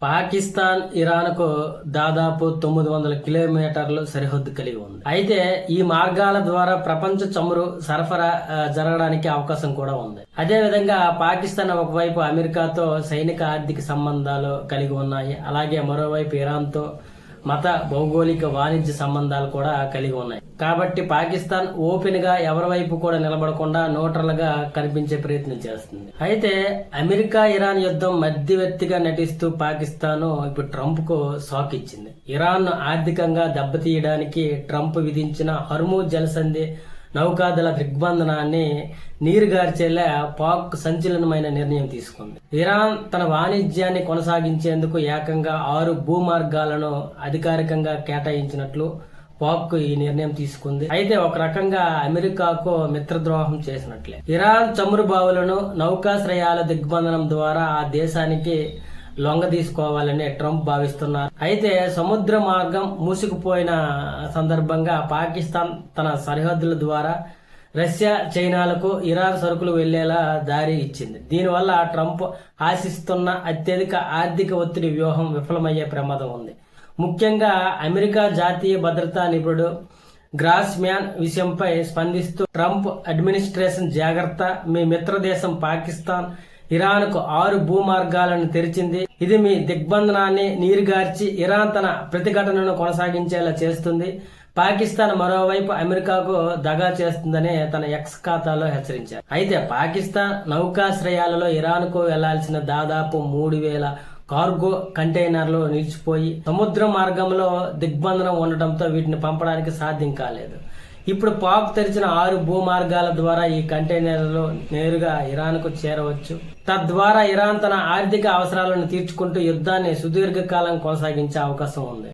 పాకిస్తాన్ ఇరాన్కు దాదాపు 900 కిలోమీటర్లు సరిహద్దు కలిగి ఉంది. అయితే ఈ మార్గాల ద్వారా ప్రపంచ చమురు సరఫరా జరగడానికి అవకాశం కూడా ఉంది. అదే విధంగా పాకిస్తాన్ ఒకవైపు అమెరికాతో సైనిక ఆర్థిక సంబంధాలు కలిగి ఉన్నాయి. అలాగే మరోవైపు ఇరాన్తో మత భౌగోళిక వాణిజ్య సంబంధాలు కూడా కలిగి ఉన్నాయి. కాబట్టి పాకిస్తాన్ ఓపెన్ గా ఎవరి వైపు కూడా నిలబడకుండా న్యూట్రల్ గా కనిపించే ప్రయత్నం చేస్తుంది. అయితే అమెరికా ఇరాన్ యుద్ధం మధ్యవర్తిగా నటిస్తూ పాకిస్తాన్ ఇప్పుడు ట్రంప్ కు షాక్ ఇచ్చింది. ఇరాన్ ఆర్థికంగా దెబ్బతీయడానికి ట్రంప్ విధించిన హర్మూజ్ జలసంధి నౌకాదళ దిగ్బంధనాన్ని నీరుగార్చేలా పాక్ సంచలనమైన నిర్ణయం తీసుకుంది. ఇరాన్ తన వాణిజ్యాన్ని కొనసాగించేందుకు ఏకంగా 6 భూమార్గాలను అధికారికంగా కేటాయించినట్లు పాక్ ఈ నిర్ణయం తీసుకుంది. అయితే ఒక రకంగా అమెరికాకు మిత్రద్రోహం చేసినట్లే. ఇరాన్ చమురు బావులను నౌకాశ్రయాల దిగ్బంధనం ద్వారా ఆ దేశానికి లొంగ తీసుకోవాలని ట్రంప్ భావిస్తున్నారు. అయితే సముద్ర మార్గం మూసుకుపోయిన సందర్భంగా పాకిస్తాన్ తన సరిహద్దుల ద్వారా రష్యా, చైనాలకు ఇరాన్ సరుకులు వెళ్లేలా దారి ఇచ్చింది. దీనివల్ల ట్రంప్ ఆశిస్తున్న అత్యధిక ఆర్థిక ఒత్తిడి వ్యూహం విఫలమయ్యే ప్రమాదం ఉంది. ముఖ్యంగా అమెరికా జాతీయ భద్రతా నిపుణుడు గ్రాస్ మ్యాన్ విషయంపై స్పందిస్తూ ట్రంప్ అడ్మినిస్ట్రేషన్ జాగ్రత్త, మీ మిత్రదేశం పాకిస్తాన్ ఇరాన్కు 6 భూమార్గాలను తెరిచింది. ఇది మీ దిగ్బంధనాన్ని నీరుగార్చి ఇరాన్ తన ప్రతిఘటనను కొనసాగించేలా చేస్తుంది. పాకిస్తాన్ మరోవైపు అమెరికాకు దగా చేస్తుందని తన ఎక్స్ ఖాతాలో హెచ్చరించారు. అయితే పాకిస్తాన్ నౌకాశ్రయాలలో ఇరాన్కు వెళ్లాల్సిన దాదాపు 3000 కార్గో కంటైనర్లు నిలిచిపోయి సముద్ర మార్గంలో దిగ్బంధనం ఉండటంతో వీటిని పంపడానికి సాధ్యం కాలేదు. ఇప్పుడు పాక్ తెరిచిన 6 భూమార్గాల ద్వారా ఈ కంటైనర్లు నేరుగా ఇరాన్కు చేరవచ్చు. తద్వారా ఇరాన్ తన ఆర్థిక అవసరాలను తీర్చుకుంటూ యుద్ధాన్ని సుదీర్ఘకాలం కొనసాగించే అవకాశం ఉంది.